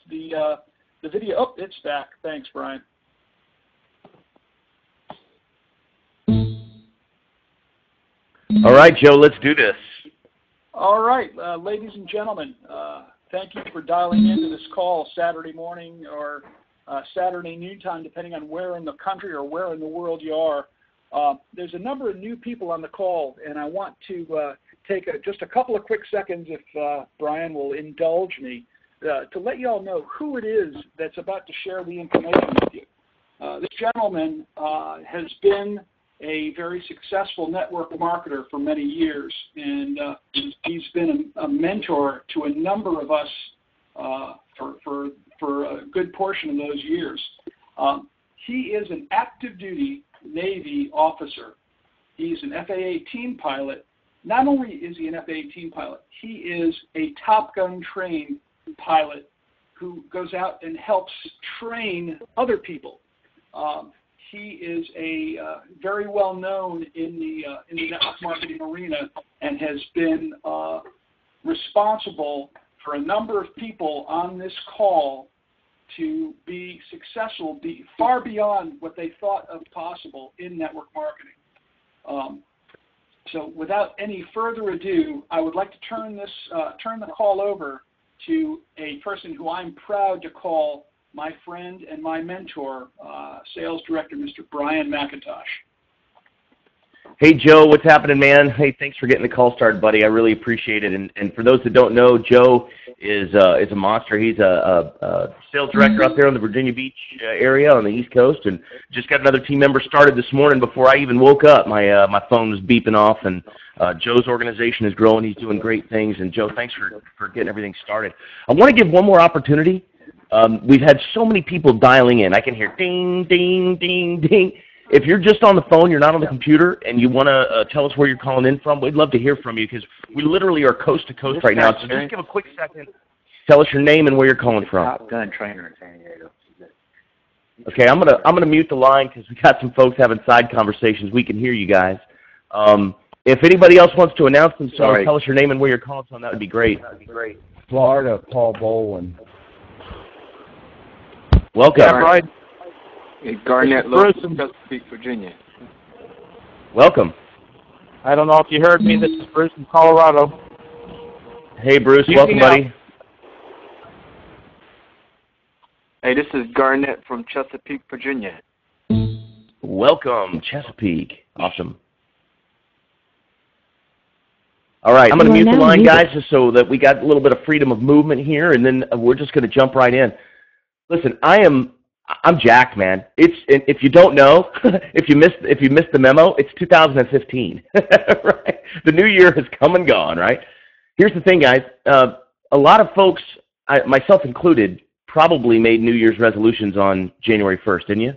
the video. Oh, it's back. Thanks, Brian. All right, Joe, let's do this. All right, ladies and gentlemen, thank you for dialing into this call Saturday morning or Saturday noontime, depending on where in the country or where in the world you are. There's a number of new people on the call, and I want to take just a couple of quick seconds, if Brian will indulge me, to let you all know who it is that's about to share the information with you. This gentleman has been a very successful network marketer for many years, and he's been a mentor to a number of us for a good portion of those years. He is an active duty Navy officer. He's an FAA team pilot. Not only is he an FAA team pilot, he is a Top Gun trained pilot who goes out and helps train other people. He is a very well known in the network marketing arena and has been responsible for a number of people on this call to be successful, be far beyond what they thought of possible in network marketing. So without any further ado, I would like to turn the call over to a person who I'm proud to call my friend and my mentor, sales director, Mr. Brian McIntosh. Hey, Joe, what's happening, man? Hey, thanks for getting the call started, buddy. I really appreciate it. And for those that don't know, Joe is a monster. He's a sales director out there on the Virginia Beach area on the East Coast, and just got another team member started this morning before I even woke up. My phone was beeping off, and Joe's organization is growing. He's doing great things. And, Joe, thanks for getting everything started. I want to give one more opportunity. We've had so many people dialing in. I can hear ding, ding, ding, ding. If you're just on the phone, you're not on the computer, and you want to tell us where you're calling in from, we'd love to hear from you because we literally are coast to coast right now. So just give a quick second. Tell us your name and where you're calling from. Top Gun trainer in San Diego. Okay, I'm gonna mute the line because we got some folks having side conversations. We can hear you guys. If anybody else wants to announce themselves, tell us your name and where you're calling from. That would be great. Florida, Paul Bolin. Welcome. Yeah, Brian. Garnett Lewis from Chesapeake, Virginia. Welcome. I don't know if you heard me. This is Bruce from Colorado. Hey, Bruce. Welcome, buddy. Hey, this is Garnett from Chesapeake, Virginia. Welcome, Chesapeake. Awesome. All right, I'm going to mute the line, guys, just so that we got a little bit of freedom of movement here, and then we're just going to jump right in. Listen, I'm jacked, man. If you don't know, if you missed the memo, it's 2015. Right? The new year has come and gone, right? Here's the thing, guys. A lot of folks, myself included, probably made New Year's resolutions on January 1st, didn't you?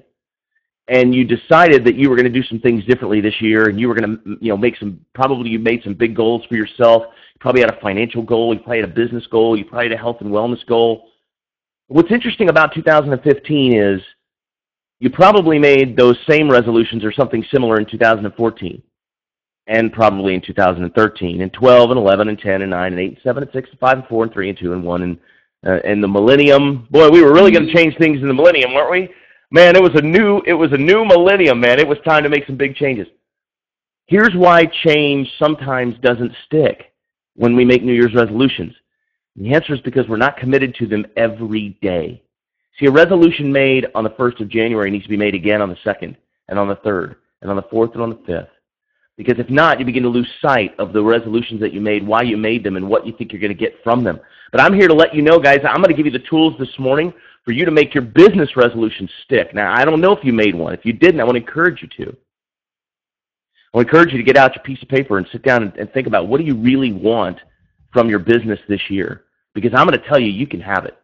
And you decided that you were going to do some things differently this year, and you were going to, you made some big goals for yourself. You probably had a financial goal. You probably had a business goal. You probably had a health and wellness goal. What's interesting about 2015 is you probably made those same resolutions or something similar in 2014 and probably in 2013 and 12 and 11 and 10 and 9 and 8 and 7 and 6 and 5 and 4 and 3 and 2 and 1 and the millennium. Boy, we were really going to change things in the millennium, weren't we? Man, it was a new millennium, man. It was time to make some big changes. Here's why change sometimes doesn't stick when we make New Year's resolutions. The answer is because we're not committed to them every day. See, a resolution made on the 1st of January needs to be made again on the 2nd and on the 3rd and on the 4th and on the 5th. Because if not, you begin to lose sight of the resolutions that you made, why you made them, and what you think you're going to get from them. But I'm here to let you know, guys, I'm going to give you the tools this morning for you to make your business resolutions stick. Now, I don't know if you made one. If you didn't, I want to encourage you to. I want to encourage you to get out your piece of paper and sit down and think about what do you really want from your business this year. Because I'm going to tell you, you can have it.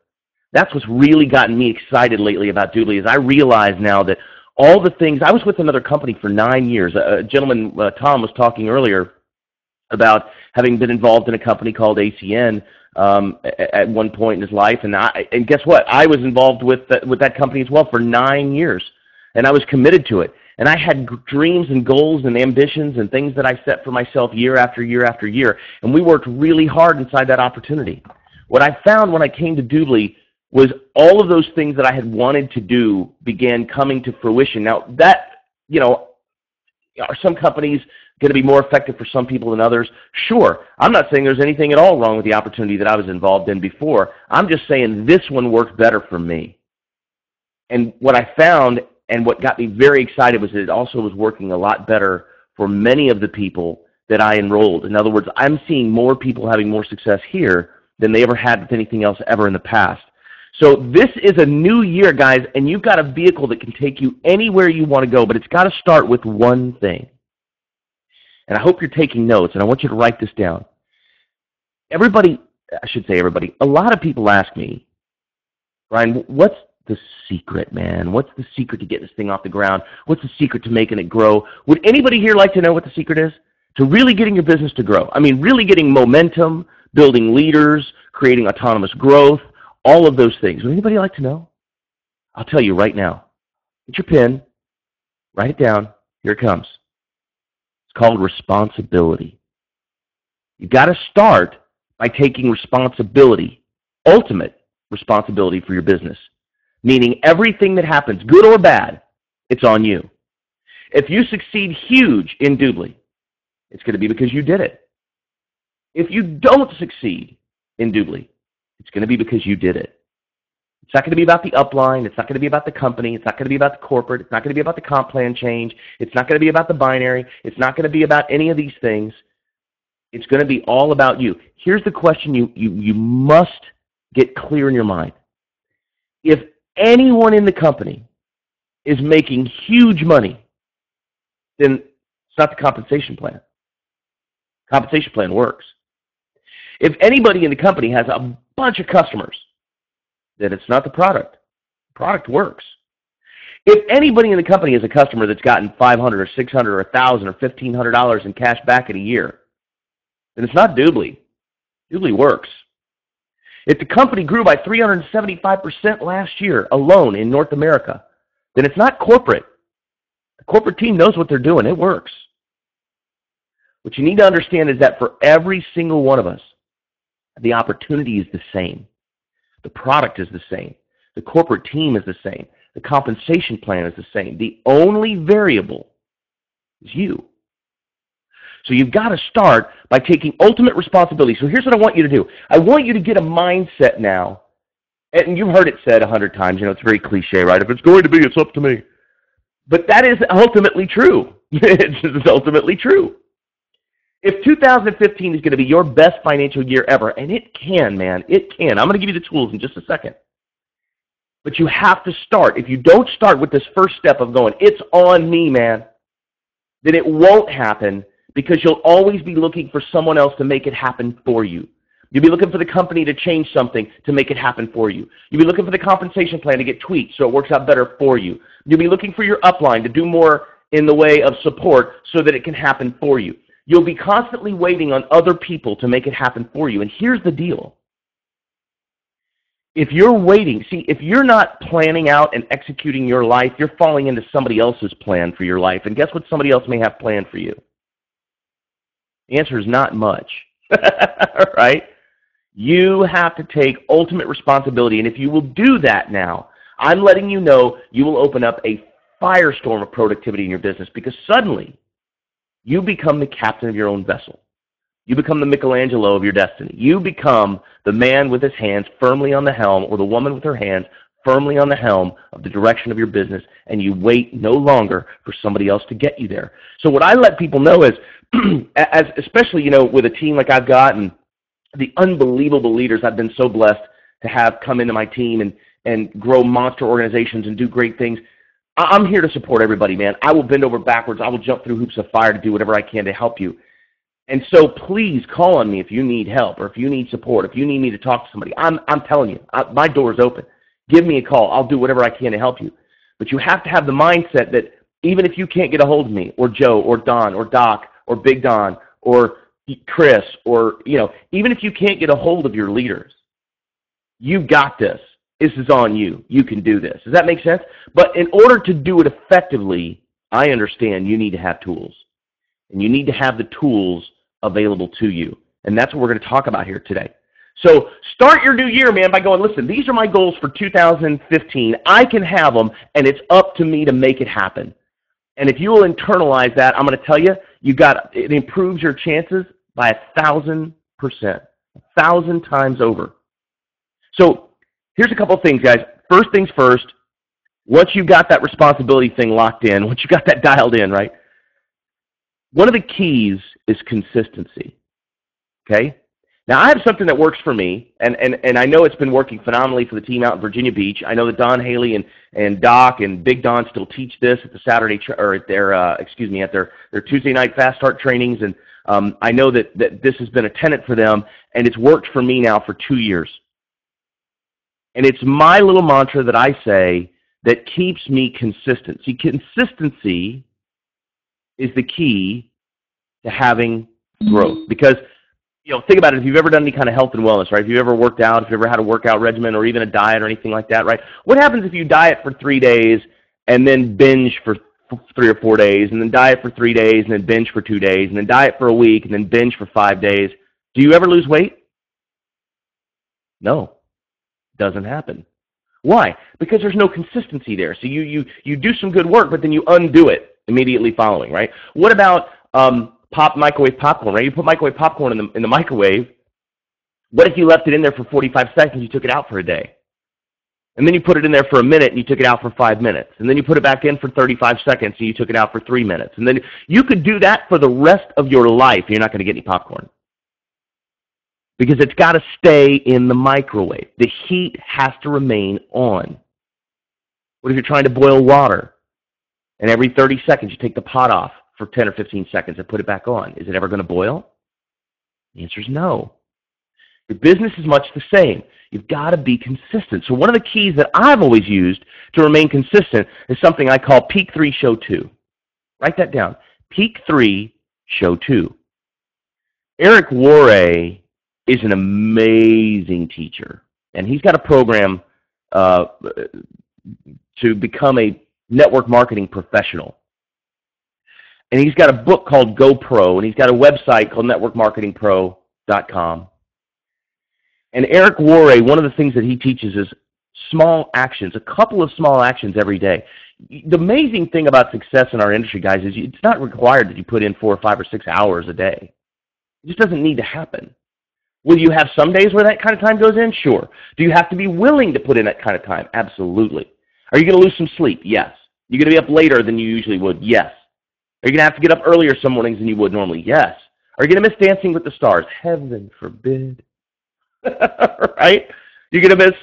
That's what's really gotten me excited lately about Doodly is I realize now that all the things, I was with another company for 9 years. A gentleman, Tom, was talking earlier about having been involved in a company called ACN at one point in his life. And guess what? I was involved with that company as well for 9 years. And I was committed to it. And I had dreams and goals and ambitions and things that I set for myself year after year after year. And we worked really hard inside that opportunity. What I found when I came to Doodly was all of those things that I had wanted to do began coming to fruition. Now, that, are some companies going to be more effective for some people than others? Sure. I'm not saying there's anything at all wrong with the opportunity that I was involved in before. I'm just saying this one worked better for me. And what I found and what got me very excited was that it also was working a lot better for many of the people that I enrolled. In other words, I'm seeing more people having more success here than they ever had with anything else ever in the past. So this is a new year, guys, and you've got a vehicle that can take you anywhere you want to go, but it's got to start with one thing. And I hope you're taking notes, and I want you to write this down. Everybody, I should say everybody, a lot of people ask me, Brian, what's the secret, man? What's the secret to getting this thing off the ground? What's the secret to making it grow? Would anybody here like to know what the secret is? To really getting your business to grow. I mean, really getting momentum, building leaders, creating autonomous growth, all of those things. Would anybody like to know? I'll tell you right now. Get your pen, write it down. Here it comes. It's called responsibility. You've got to start by taking responsibility, ultimate responsibility for your business, meaning everything that happens, good or bad, it's on you. If you succeed huge in Doobly, it's going to be because you did it. If you don't succeed in Doobly, it's going to be because you did it. It's not going to be about the upline. It's not going to be about the company. It's not going to be about the corporate. It's not going to be about the comp plan change. It's not going to be about the binary. It's not going to be about any of these things. It's going to be all about you. Here's the question you must get clear in your mind. If anyone in the company is making huge money, then it's not the compensation plan. Compensation plan works. If anybody in the company has a bunch of customers, then it's not the product. The product works. If anybody in the company is a customer that's gotten $500 or $600 or $1,000 or $1,500 in cash back in a year, then it's not Doobly. Doobly works. If the company grew by 375% last year alone in North America, then it's not corporate. The corporate team knows what they're doing. It works. What you need to understand is that for every single one of us, the opportunity is the same. The product is the same. The corporate team is the same. The compensation plan is the same. The only variable is you. So you've got to start by taking ultimate responsibility. So here's what I want you to do. I want you to get a mindset now, and you've heard it said 100 times, it's very cliche, right? If it's going to be, it's up to me. But that is ultimately true. It's ultimately true. If 2015 is going to be your best financial year ever, and it can, man, it can. I'm going to give you the tools in just a second. But you have to start. If you don't start with this first step of going, it's on me, man, then it won't happen because you'll always be looking for someone else to make it happen for you. You'll be looking for the company to change something to make it happen for you. You'll be looking for the compensation plan to get tweaked so it works out better for you. You'll be looking for your upline to do more in the way of support so that it can happen for you. You'll be constantly waiting on other people to make it happen for you. And here's the deal. If you're waiting, if you're not planning out and executing your life, you're falling into somebody else's plan for your life. And guess what somebody else may have planned for you? The answer is not much. Right? You have to take ultimate responsibility. And if you will do that now, I'm letting you know you will open up a firestorm of productivity in your business because suddenly you become the captain of your own vessel. You become the Michelangelo of your destiny. You become the man with his hands firmly on the helm or the woman with her hands firmly on the helm of the direction of your business, and you wait no longer for somebody else to get you there. So what I let people know is, especially with a team like I've got and the unbelievable leaders I've been so blessed to have come into my team and grow monster organizations and do great things, I'm here to support everybody, man. I will bend over backwards. I will jump through hoops of fire to do whatever I can to help you. And so please call on me if you need help or if you need support, if you need me to talk to somebody. I'm telling you, my door is open. Give me a call. I'll do whatever I can to help you. But you have to have the mindset that even if you can't get a hold of me or Joe or Don or Doc or Big Don or Chris or, even if you can't get a hold of your leaders, you've got this. This is on you. You can do this. Does that make sense? But in order to do it effectively, I understand you need to have tools. And you need to have the tools available to you. And that's what we're going to talk about here today. So start your new year, man, by going, listen, these are my goals for 2015. I can have them, and it's up to me to make it happen. And if you will internalize that, I'm going to tell you, it improves your chances by 1,000%, 1,000 times over. So here's a couple of things, guys. First things first, once you've got that responsibility thing locked in, once you got that dialed in, right, one of the keys is consistency, okay? Now, I have something that works for me, and I know it's been working phenomenally for the team out in Virginia Beach. I know that Don Haley and Doc and Big Don still teach this at the Saturday or at their at their Tuesday night fast start trainings, and I know that this has been a tenet for them, and it's worked for me now for 2 years. And it's my little mantra that I say that keeps me consistent. See, consistency is the key to having growth, because think about it. If you've ever done any kind of health and wellness, right? If you've ever worked out, if you've ever had a workout regimen or even a diet or anything like that, right? What happens if you diet for 3 days and then binge for 3 or 4 days, and then diet for 3 days and then binge for 2 days, and then diet for a week and then binge for 5 days? Do you ever lose weight? No, it doesn't happen. Why? Because there's no consistency there. So you do some good work, but then you undo it immediately following, right? What about microwave popcorn, right? You put microwave popcorn in the microwave. What if you left it in there for 45 seconds, you took it out for a day? And then you put it in there for a minute and you took it out for 5 minutes. And then you put it back in for 35 seconds and you took it out for 3 minutes. And then you could do that for the rest of your life and you're not going to get any popcorn. Because it's got to stay in the microwave. The heat has to remain on. What if you're trying to boil water and every 30 seconds you take the pot off for 10 or 15 seconds and put it back on? Is it ever going to boil? The answer is no. Your business is much the same. You've got to be consistent. So one of the keys that I've always used to remain consistent is something I call Peak 3, Show 2. Write that down. Peak 3, Show 2. Eric Worre is an amazing teacher, and he's got a program to become a network marketing professional. And he's got a book called GoPro, and he's got a website called networkmarketingpro.com. And Eric Worre, one of the things that he teaches is small actions, a couple of small actions every day. The amazing thing about success in our industry, guys, is it's not required that you put in 4 or 5 or 6 hours a day. It just doesn't need to happen. Will you have some days where that kind of time goes in? Sure. Do you have to be willing to put in that kind of time? Absolutely. Are you going to lose some sleep? Yes. You're going to be up later than you usually would? Yes. Are you going to have to get up earlier some mornings than you would normally? Yes. Are you going to miss Dancing with the Stars? Heaven forbid. Right? You're going to miss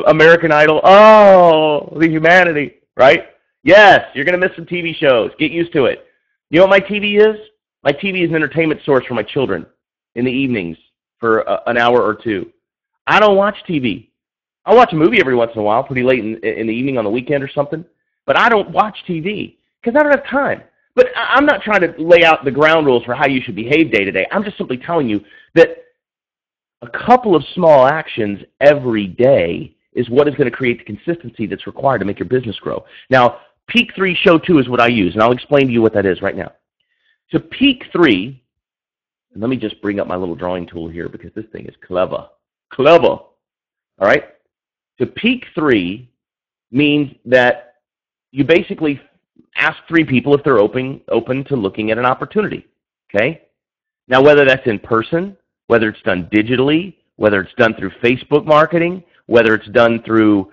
American Idol? Oh, the humanity. Right? Yes. You're going to miss some TV shows. Get used to it. You know what my TV is? My TV is an entertainment source for my children in the evenings for an hour or two. I don't watch TV. I'll watch a movie every once in a while, pretty late in the evening on the weekend or something. But I don't watch TV because I don't have time. But I'm not trying to lay out the ground rules for how you should behave day to day. I'm just simply telling you that a couple of small actions every day is what is going to create the consistency that's required to make your business grow. Now, Peak 3, Show 2 is what I use, and I'll explain to you what that is right now. So Peak 3, and let me just bring up my little drawing tool here because this thing is clever. Clever. All right? So Peak 3 means that you basically ask 3 people if they're open to looking at an opportunity. Okay? Now, whether that's in person, whether it's done digitally, whether it's done through Facebook marketing, whether it's done through,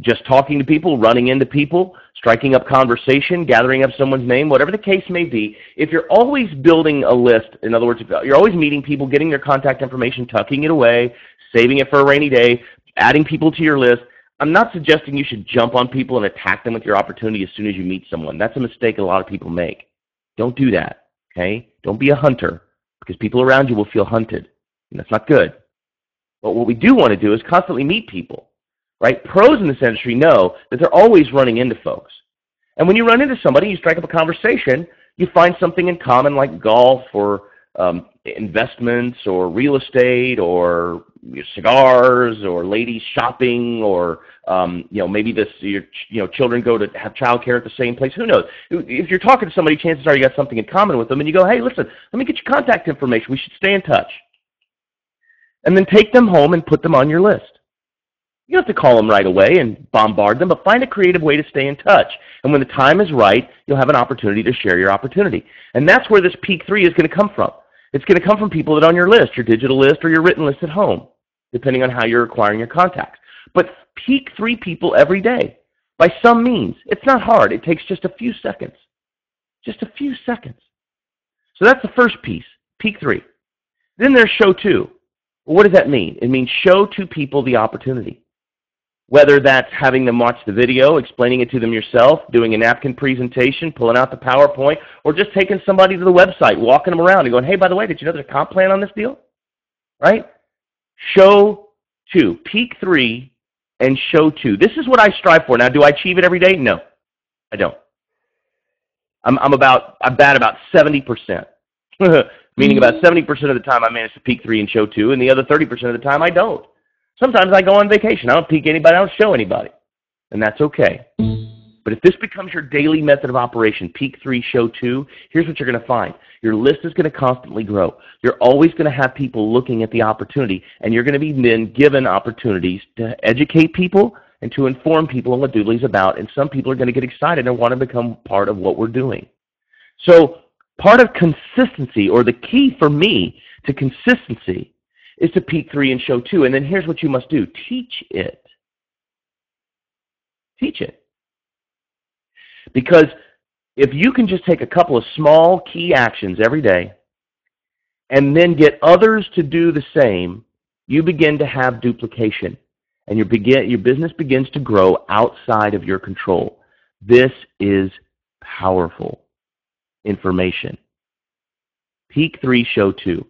just talking to people, running into people, striking up conversation, gathering up someone's name, whatever the case may be, if you're always building a list, in other words, if you're always meeting people, getting their contact information, tucking it away, saving it for a rainy day, adding people to your list, I'm not suggesting you should jump on people and attack them with your opportunity as soon as you meet someone. That's a mistake a lot of people make. Don't do that, okay? Don't be a hunter, because people around you will feel hunted, and that's not good. But what we do want to do is constantly meet people, right? Pros in this industry know that they're always running into folks. And when you run into somebody, you strike up a conversation, you find something in common like golf or investments or real estate or cigars or ladies shopping or maybe your children go to have childcare at the same place. Who knows? If you're talking to somebody, chances are you got something in common with them, and you go, hey, listen, let me get your contact information. We should stay in touch. and then take them home and put them on your list. You don't have to call them right away and bombard them, but find a creative way to stay in touch. And when the time is right, you'll have an opportunity to share your opportunity. And that's where this peak 3 is going to come from. It's going to come from people that are on your list, your digital list or your written list at home, depending on how you're acquiring your contacts. But peak 3 people every day by some means. It's not hard. It takes just a few seconds. Just a few seconds. So that's the first piece, peak 3. Then there's show 2. Well, what does that mean? It means show 2 people the opportunity. Whether that's having them watch the video, explaining it to them yourself, doing a napkin presentation, pulling out the PowerPoint, or just taking somebody to the website, walking them around and going, hey, by the way, did you know there's a comp plan on this deal? Right? Show 2. Peak 3 and show 2. This is what I strive for. Now, do I achieve it every day? No, I don't. I'm bad about 70%. Meaning about 70% of the time I manage to peak 3 and show 2, and the other 30% of the time I don't. Sometimes I go on vacation. I don't peak anybody. I don't show anybody. And that's okay. But if this becomes your daily method of operation, peak 3, show 2, here's what you're going to find. Your list is going to constantly grow. You're always going to have people looking at the opportunity, and you're going to be then given opportunities to educate people and to inform people on what Doodly's about. And some people are going to get excited and want to become part of what we're doing. So part of consistency, or the key for me to consistency, is to peak 3 and show 2. And then here's what you must do. Teach it. Teach it. Because if you can just take a couple of small key actions every day and then get others to do the same, you begin to have duplication. And your business begins to grow outside of your control. This is powerful information. Peak 3, show 2.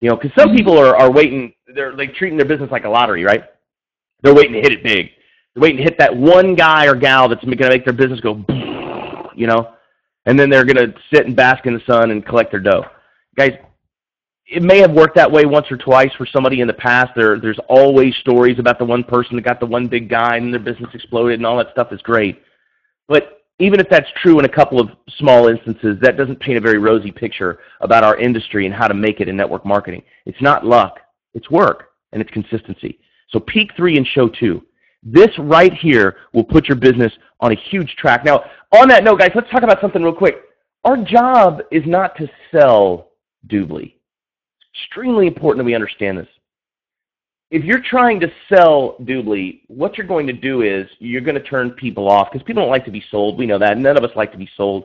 You know, because some people are waiting, they're like treating their business like a lottery, right? They're waiting to hit it big. They're waiting to hit that one guy or gal that's going to make their business go, you know, and then they're going to sit and bask in the sun and collect their dough. Guys, it may have worked that way once or twice for somebody in the past. There's always stories about the one person that got the one big guy and their business exploded and all that stuff is great. But even if that's true in a couple of small instances, that doesn't paint a very rosy picture about our industry and how to make it in network marketing. It's not luck. It's work, and it's consistency. So peak 3 and show 2. This right here will put your business on a huge track. Now, on that note, guys, let's talk about something real quick. Our job is not to sell Doobly. It's extremely important that we understand this. If you're trying to sell Doobly, what you're going to do is you're going to turn people off because people don't like to be sold. We know that. None of us like to be sold.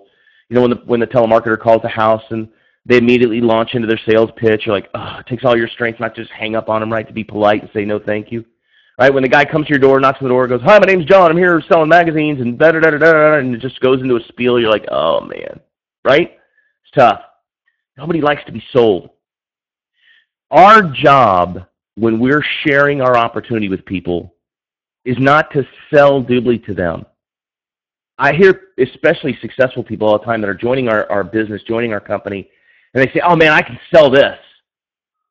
You know, when the telemarketer calls the house and they immediately launch into their sales pitch, you're like, oh, it takes all your strength not to just hang up on them, right, to be polite and say no thank you. Right? When the guy comes to your door, knocks on the door, goes, hi, my name's John. I'm here selling magazines and da-da-da-da-da, and it just goes into a spiel. You're like, oh, man. Right? It's tough. Nobody likes to be sold. Our job when we're sharing our opportunity with people is not to sell Doobly to them. I hear especially successful people all the time that are joining our business, joining our company, and they say, oh man, I can sell this.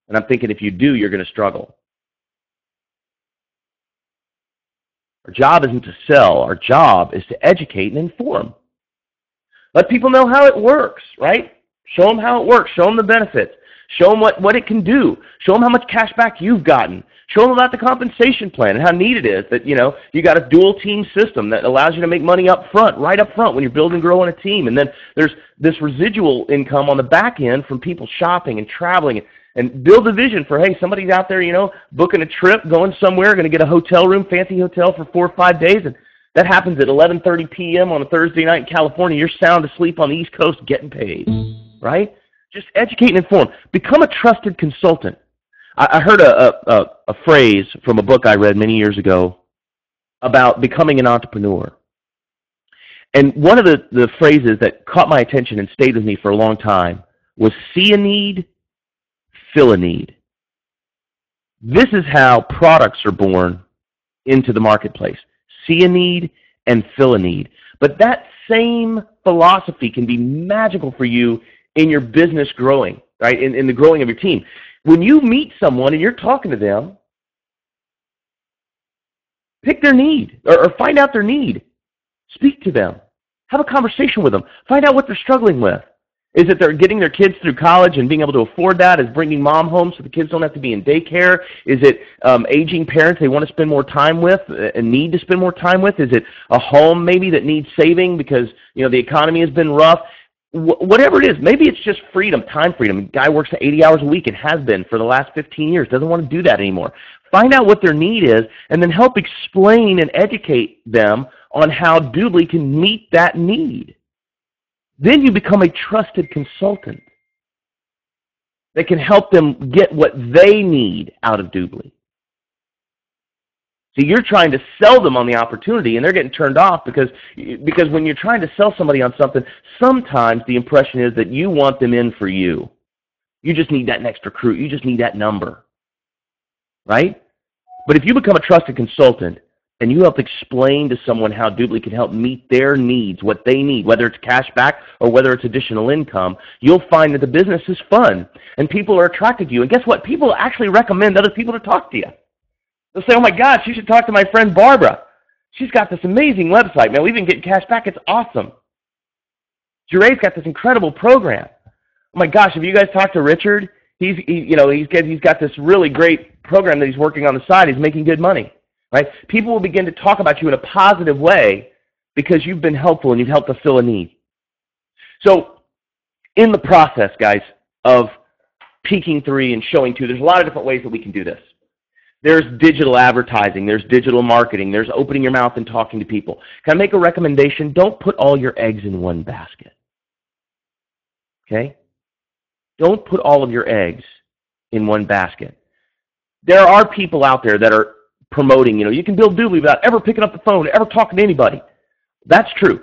And I'm thinking if you do, you're going to struggle. Our job isn't to sell. Our job is to educate and inform. Let people know how it works, right? Show them how it works. Show them the benefits. Show them what it can do. Show them how much cash back you've gotten. Show them about the compensation plan and how neat it is that, you know, you got a dual team system that allows you to make money up front, right up front when you're building and growing a team. And then there's this residual income on the back end from people shopping and traveling and build a vision for, hey, somebody's out there, you know, booking a trip, going somewhere, going to get a hotel room, fancy hotel for 4 or 5 days. And that happens at 11:30 p.m. on a Thursday night in California. You're sound asleep on the East Coast getting paid, right? Just educate and inform. Become a trusted consultant. I heard a phrase from a book I read many years ago about becoming an entrepreneur. And one of the phrases that caught my attention and stayed with me for a long time was see a need, fill a need. This is how products are born into the marketplace. See a need and fill a need. But that same philosophy can be magical for you in your business growing, right? In the growing of your team. When you meet someone and you're talking to them, pick their need or find out their need. Speak to them. Have a conversation with them. Find out what they're struggling with. Is it they're getting their kids through college and being able to afford that? Is bringing mom home so the kids don't have to be in daycare? Is it aging parents they want to spend more time with and need to spend more time with? Is it a home maybe that needs saving because the economy has been rough? Whatever it is, maybe it's just freedom, time freedom. A guy works 80 hours a week and has been for the last 15 years, doesn't want to do that anymore. Find out what their need is and then help explain and educate them on how Doobly can meet that need. Then you become a trusted consultant that can help them get what they need out of Doobly. See, you're trying to sell them on the opportunity, and they're getting turned off because when you're trying to sell somebody on something, sometimes the impression is that you want them in for you. You just need that next recruit. You just need that number, right? But if you become a trusted consultant and you help explain to someone how Doobly can help meet their needs, what they need, whether it's cash back or whether it's additional income, you'll find that the business is fun and people are attracted to you. And guess what? People actually recommend other people to talk to you. They'll say, oh my gosh, you should talk to my friend Barbara. She's got this amazing website, man. We've been getting cash back. It's awesome. Jeray's got this incredible program. Oh my gosh, have you guys talked to Richard? He's got this really great program that he's working on the side. He's making good money, right? People will begin to talk about you in a positive way because you've been helpful and you've helped to fill a need. So in the process, guys, of peaking 3 and showing 2, there's a lot of different ways that we can do this. There's digital advertising, there's digital marketing, there's opening your mouth and talking to people. Can I make a recommendation? Don't put all your eggs in one basket. Okay? Don't put all of your eggs in one basket. There are people out there that are promoting, you can build Doobly without ever picking up the phone, ever talking to anybody. That's true.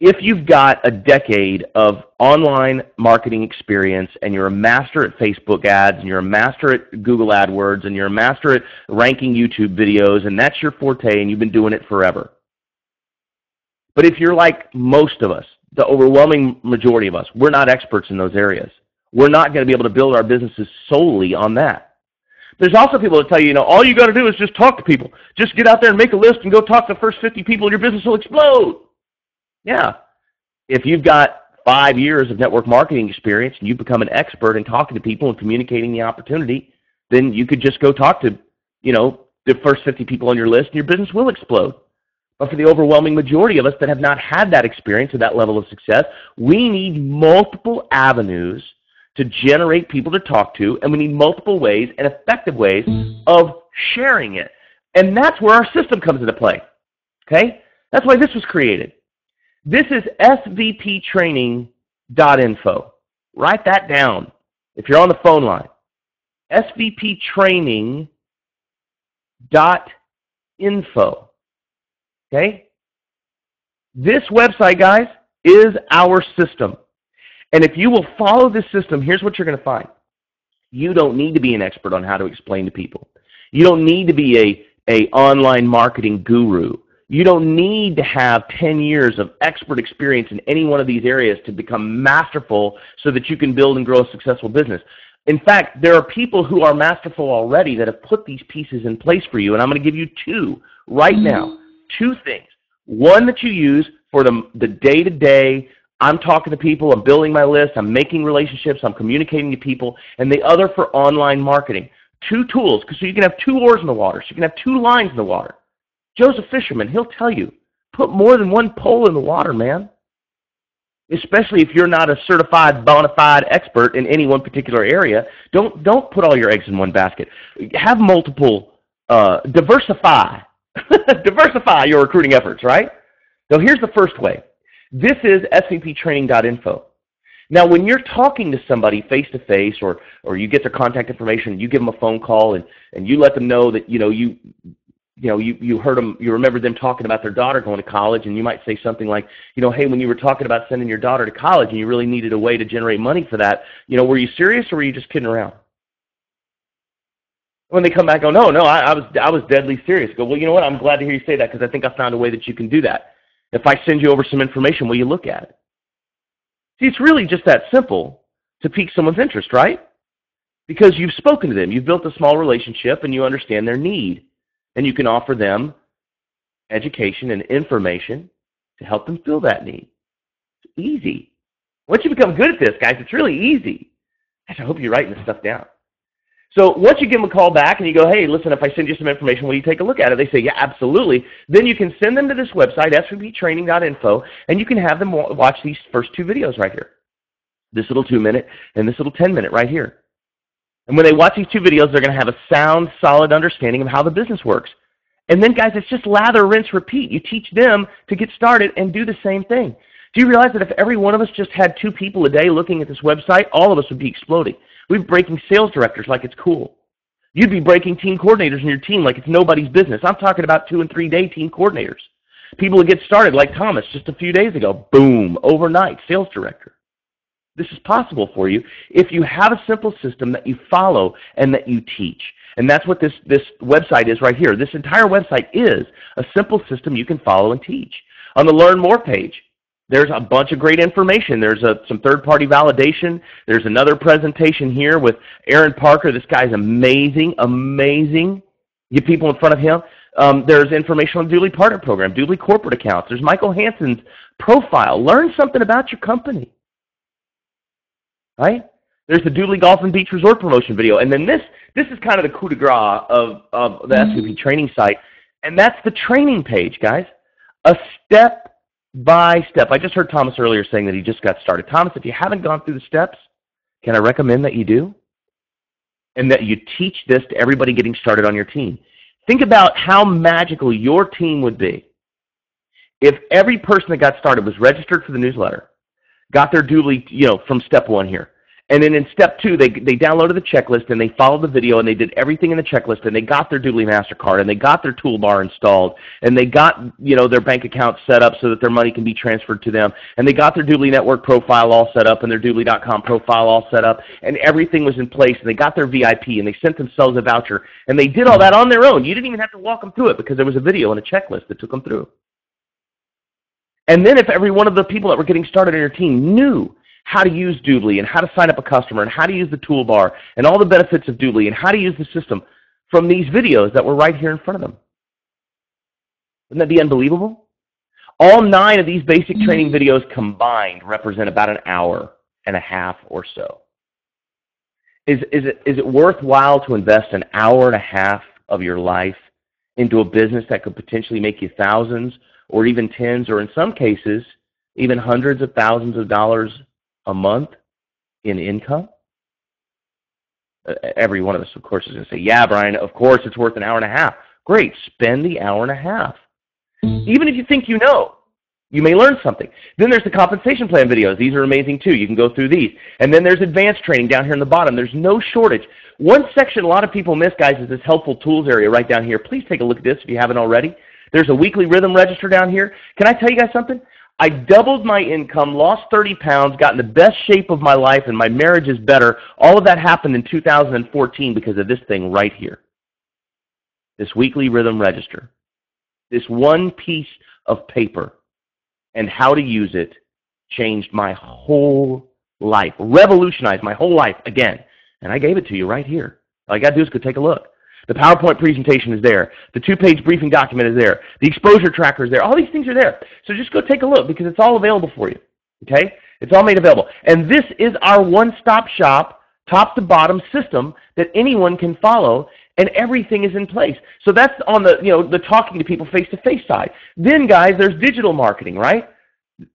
If you've got a decade of online marketing experience and you're a master at Facebook ads and you're a master at Google AdWords and you're a master at ranking YouTube videos and that's your forte and you've been doing it forever. But if you're like most of us, the overwhelming majority of us, we're not experts in those areas. We're not going to be able to build our businesses solely on that. There's also people that tell you, all you got to do is just talk to people. Just get out there and make a list and go talk to the first 50 people and your business will explode. Yeah. If you've got 5 years of network marketing experience and you become an expert in talking to people and communicating the opportunity, then you could just go talk to, the first 50 people on your list and your business will explode. But for the overwhelming majority of us that have not had that experience or that level of success, we need multiple avenues to generate people to talk to, and we need multiple ways and effective ways of sharing it. And that's where our system comes into play. Okay? That's why this was created. This is svptraining.info. Write that down if you're on the phone line. svptraining.info. Okay? This website, guys, is our system. And if you will follow this system, here's what you're going to find. You don't need to be an expert on how to explain to people. You don't need to be a online marketing guru. You don't need to have 10 years of expert experience in any one of these areas to become masterful so that you can build and grow a successful business. In fact, there are people who are masterful already that have put these pieces in place for you, and I'm going to give you 2 right now. 2 things. One that you use for the day-to-day, I'm talking to people, I'm building my list, I'm making relationships, I'm communicating to people, and the other for online marketing. 2 tools, so you can have 2 oars in the water, so you can have 2 lines in the water. Joseph Fisherman, he'll tell you, put more than 1 pole in the water, man. Especially if you're not a certified, bona fide expert in any one particular area. Don't put all your eggs in one basket. Have multiple, diversify. Diversify your recruiting efforts, right? So here's the first way. This is svptraining.info. Now, when you're talking to somebody face-to-face or you get their contact information, you give them a phone call and you let them know that, you heard them, you remember them talking about their daughter going to college, and you might say something like, hey, when you were talking about sending your daughter to college and you really needed a way to generate money for that, were you serious or were you just kidding around? When they come back, go, no, I was deadly serious. Go, well, you know what? I'm glad to hear you say that because I think I found a way that you can do that. If I send you over some information, will you look at it? See, it's really just that simple to pique someone's interest, right? Because you've spoken to them, you've built a small relationship, and you understand their need. And you can offer them education and information to help them fill that need. It's easy. Once you become good at this, guys, it's really easy. Gosh, I hope you're writing this stuff down. So once you give them a call back and you go, hey, listen, if I send you some information, will you take a look at it? They say, yeah, absolutely. Then you can send them to this website, svptraining.info, and you can have them watch these first 2 videos right here. This little 2-minute and this little 10-minute right here. And when they watch these 2 videos, they're going to have a sound, solid understanding of how the business works. And then, guys, it's just lather, rinse, repeat. You teach them to get started and do the same thing. Do you realize that if every one of us just had 2 people a day looking at this website, all of us would be exploding? We'd be breaking sales directors like it's cool. You'd be breaking team coordinators in your team like it's nobody's business. I'm talking about 2- and 3-day team coordinators. People who get started like Thomas just a few days ago. Boom, overnight, sales director. This is possible for you if you have a simple system that you follow and that you teach. And that's what this website is right here. This entire website is a simple system you can follow and teach. On the Learn More page, there's a bunch of great information. There's some third-party validation. There's another presentation here with Aaron Parker. This guy's amazing, amazing. Get people in front of him. There's information on the Dooley Partner Program, Dooley Corporate Accounts. There's Michael Hansen's profile. Learn something about your company. Right? There's the Dooley Golf and Beach Resort promotion video. And then this is kind of the coup de grace of the SVP training site. And that's the training page, guys. A step-by-step. I just heard Thomas earlier saying that he just got started. Thomas, if you haven't gone through the steps, can I recommend that you do? And that you teach this to everybody getting started on your team. Think about how magical your team would be if every person that got started was registered for the newsletter, got their Dooley, from step 1 here. And then in step 2, they downloaded the checklist and they followed the video and they did everything in the checklist and they got their Dooley MasterCard and they got their toolbar installed and they got, their bank account set up so that their money can be transferred to them and they got their Dooley Network profile all set up and their Dooley.com profile all set up and everything was in place and they got their VIP and they sent themselves a voucher and they did all that on their own. You didn't even have to walk them through it because there was a video and a checklist that took them through. And then if every one of the people that were getting started on your team knew how to use Dooley and how to sign up a customer and how to use the toolbar and all the benefits of Dooley and how to use the system from these videos that were right here in front of them. Wouldn't that be unbelievable? All 9 of these basic training videos combined represent about an hour and a half or so. Is it worthwhile to invest an hour and a half of your life into a business that could potentially make you thousands or even tens or in some cases even hundreds of thousands of dollars a month in income? Every one of us, of course, is going to say, yeah, Brian, of course it's worth an hour and a half. Great, spend the hour and a half. Even if you think you know, you may learn something. Then there's the compensation plan videos. These are amazing too. You can go through these. And then there's advanced training down here in the bottom. There's no shortage. One section a lot of people miss, guys, is this helpful tools area right down here. Please take a look at this if you haven't already. There's a weekly rhythm register down here. Can I tell you guys something? I doubled my income, lost 30 pounds, got in the best shape of my life, and my marriage is better. All of that happened in 2014 because of this thing right here. This weekly rhythm register. This one piece of paper and how to use it changed my whole life, revolutionized my whole life again. And I gave it to you right here. All you got to do is go take a look. The PowerPoint presentation is there. The 2-page briefing document is there. The exposure tracker is there. All these things are there. So just go take a look because it's all available for you. Okay? It's all made available. And this is our one-stop shop, top to bottom system that anyone can follow, and everything is in place. So that's on the, the talking to people face-to-face side. Then, guys, there's digital marketing, right?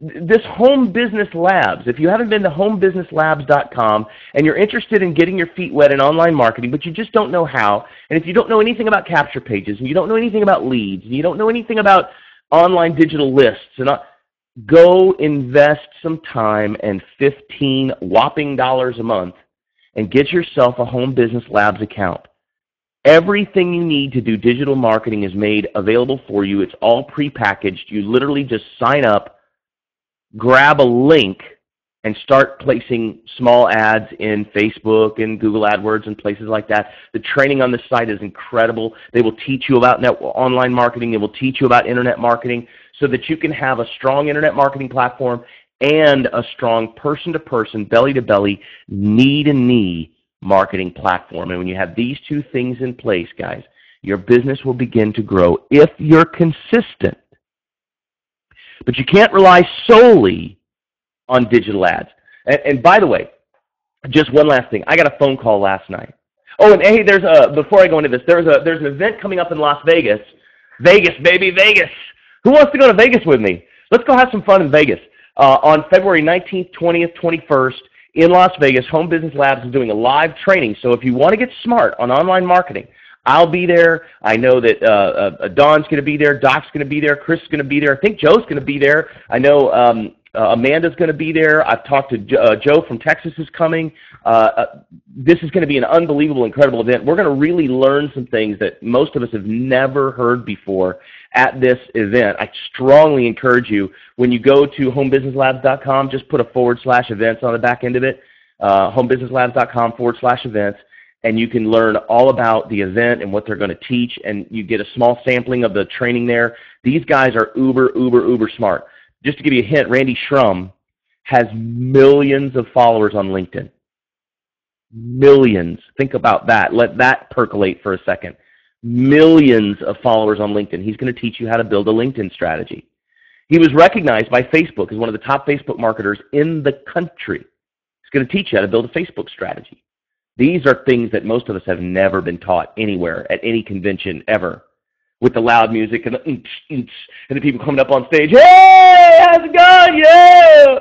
This Home Business Labs, if you haven't been to homebusinesslabs.com and you're interested in getting your feet wet in online marketing, but you just don't know how, and if you don't know anything about capture pages, and you don't know anything about leads, and you don't know anything about online digital lists, and go invest some time and $15 whopping a month and get yourself a Home Business Labs account. Everything you need to do digital marketing is made available for you. It's all prepackaged. You literally just sign up, grab a link, and start placing small ads in Facebook and Google AdWords and places like that. The training on this site is incredible. They will teach you about online marketing. They will teach you about internet marketing so that you can have a strong internet marketing platform and a strong person-to-person, belly-to-belly, knee-to-knee marketing platform. And when you have these 2 things in place, guys, your business will begin to grow if you're consistent. But you can't rely solely on digital ads. And by the way, just one last thing. I got a phone call last night. Oh, and hey, before I go into this, there's an event coming up in Las Vegas. Vegas, baby, Vegas. Who wants to go to Vegas with me? Let's go have some fun in Vegas. On February 19th, 20th, 21st, in Las Vegas, Home Business Labs is doing a live training. So if you want to get smart on online marketing, I'll be there. I know that Dawn's going to be there. Doc's going to be there. Chris is going to be there. I think Joe's going to be there. I know Amanda's going to be there. I've talked to Joe from Texas is coming. This is going to be an unbelievable, incredible event. We're going to really learn some things that most of us have never heard before at this event. I strongly encourage you, when you go to homebusinesslabs.com, just put a /events on the back end of it, homebusinesslabs.com /events, and you can learn all about the event and what they're going to teach, and you get a small sampling of the training there. These guys are uber smart. Just to give you a hint, Randy Shrum has millions of followers on LinkedIn. Millions. Think about that. Let that percolate for a second. Millions of followers on LinkedIn. He's going to teach you how to build a LinkedIn strategy. He was recognized by Facebook as one of the top Facebook marketers in the country. He's going to teach you how to build a Facebook strategy. These are things that most of us have never been taught anywhere, at any convention ever, with the loud music and the people coming up on stage, hey, how's it going, yeah!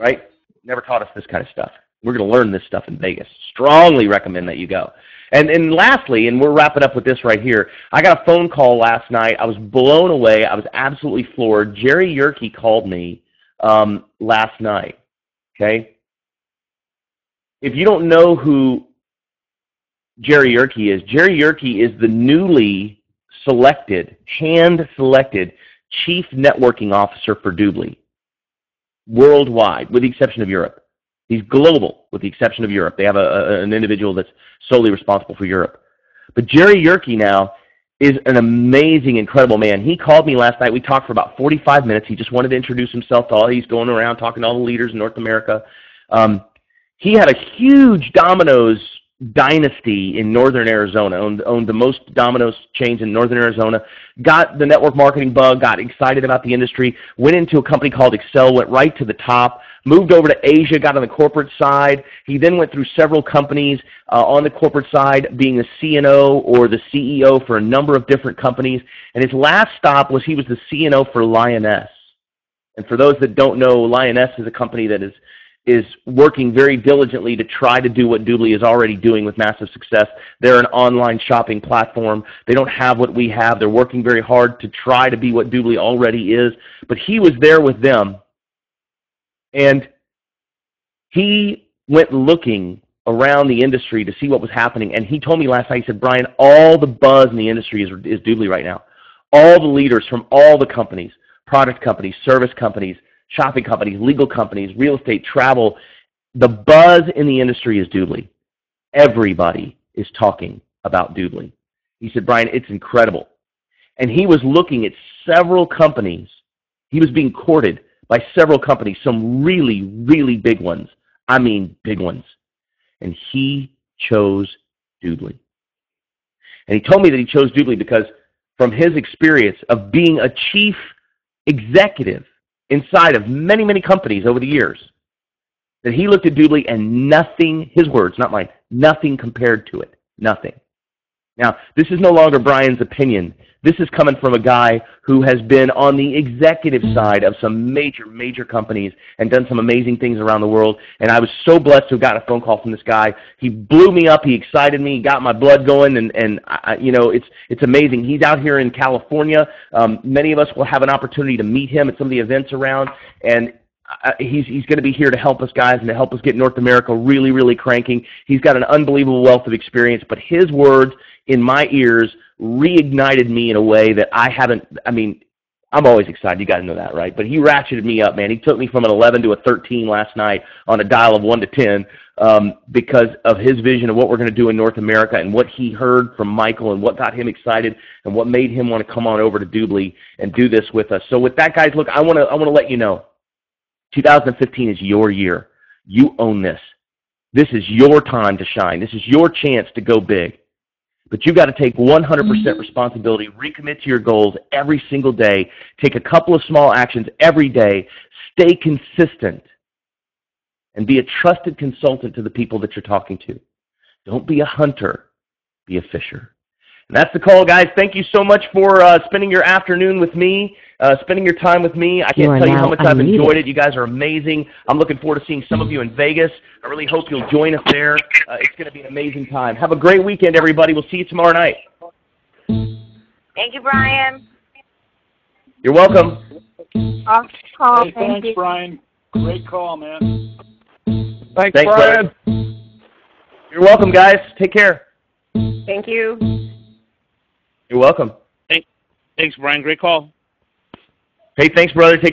Right? Never taught us this kind of stuff. We're going to learn this stuff in Vegas. Strongly recommend that you go. And lastly, and we're wrapping up with this right here, I got a phone call last night. I was blown away. I was absolutely floored. Jerry Yerke called me last night, okay? If you don't know who Jerry Yerke is the newly selected, hand-selected Chief Networking Officer for Doobly, worldwide, with the exception of Europe. He's global, with the exception of Europe. They have an individual that's solely responsible for Europe. But Jerry Yerke now is an amazing, incredible man. He called me last night. We talked for about 45 minutes. He just wanted to introduce himself to all. He's going around talking to all the leaders in North America. He had a huge Domino's dynasty in northern Arizona, owned the most Domino's chains in northern Arizona, got the network marketing bug, got excited about the industry, went into a company called Excel, went right to the top, moved over to Asia, got on the corporate side. He then went through several companies on the corporate side, being the CNO or the CEO for a number of different companies. And his last stop was he was the CNO for Lioness. And for those that don't know, Lioness is a company that is working very diligently to try to do what Doobly is already doing with massive success. They're an online shopping platform. They don't have what we have. They're working very hard to try to be what Doobly already is. But he was there with them, and he went looking around the industry to see what was happening. And he told me last night, he said, Brian, all the buzz in the industry is Doobly right now. All the leaders from all the companies, product companies, service companies, shopping companies, legal companies, real estate, travel, the buzz in the industry is Doobly. Everybody is talking about Doobly. He said, Brian, it's incredible. And he was looking at several companies. He was being courted by several companies, some really, really big ones. I mean big ones. And he chose Doobly. And he told me that he chose Doobly because from his experience of being a chief executive inside of many, many companies over the years, that he looked at Doobly and nothing, his words, not mine, nothing compared to it. Nothing. Now, this is no longer Brian's opinion. This is coming from a guy who has been on the executive side of some major, major companies and done some amazing things around the world. And I was so blessed to have gotten a phone call from this guy. He blew me up. He excited me. He got my blood going. And you know, it's amazing. He's out here in California. Many of us will have an opportunity to meet him at some of the events around. And he's going to be here to help us guys and to help us get North America really, really cranking. He's got an unbelievable wealth of experience. But his words in my ears reignited me in a way that I haven't, I mean, I'm always excited. You got to know that, right? But he ratcheted me up, man. He took me from an 11 to a 13 last night on a dial of 1 to 10 because of his vision of what we're going to do in North America and what he heard from Michael and what got him excited and what made him want to come on over to Doobly and do this with us. So with that, guys, look, I want to let you know, 2015 is your year. You own this. This is your time to shine. This is your chance to go big. But you've got to take 100% responsibility, recommit to your goals every single day, take a couple of small actions every day, stay consistent, and be a trusted consultant to the people that you're talking to. Don't be a hunter, be a fisher. And that's the call, guys. Thank you so much for spending your afternoon with me, spending your time with me. I can't tell you how much I've enjoyed it. You guys are amazing. I'm looking forward to seeing some of you in Vegas. I really hope you'll join us there. It's going to be an amazing time. Have a great weekend, everybody. We'll see you tomorrow night. Thank you, Brian. You're welcome. Awesome call. Hey, thanks, Brian. Great call, man. Thanks, Brian. Brother. You're welcome, guys. Take care. Thank you. You're welcome. Thanks, Brian. Great call. Hey, thanks, brother. Take